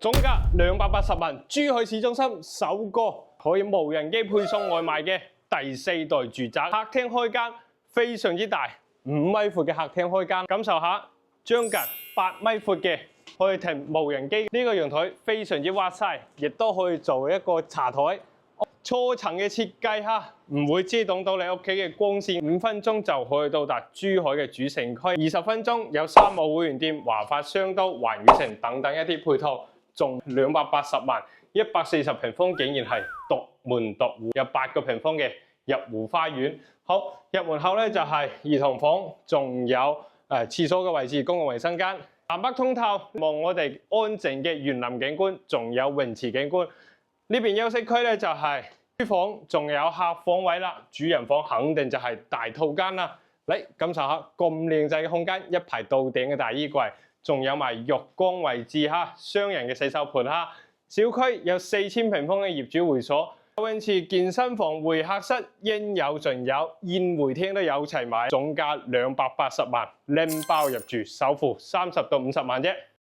總價280萬，珠海市中心首個可以無人機配送外賣嘅第4代住宅，客廳開間非常之大，5米闊嘅客廳開間，感受下將近8米闊嘅可以停無人機。呢個陽台非常之哇塞，亦都可以做一個茶台。初層嘅設計嚇，唔會遮擋到你屋企嘅光線。5分鐘就可以到達珠海嘅主城區，20分鐘有3個會員店、華發商都、環宇城等等一啲配套。仲280萬，140平方竟然係獨門獨戶，有8個平方嘅入戶花園。好，入門後咧就係兒童房，仲有廁所嘅位置，公共衛生間，南北通透，望我哋安靜嘅園林景觀，仲有泳池景觀。呢邊休息區咧就係書房，仲有客房位啦。主人房肯定就係大套間啦。嚟感受下咁靚仔嘅空間，一排到頂嘅大衣櫃。仲有埋浴缸位置哈，雙人嘅洗手盆哈。小區有4000平方嘅業主會所，游泳池、健身房、會客室應有盡有，宴會廳都有齊埋，總價280萬，拎包入住，首付30到50萬啫。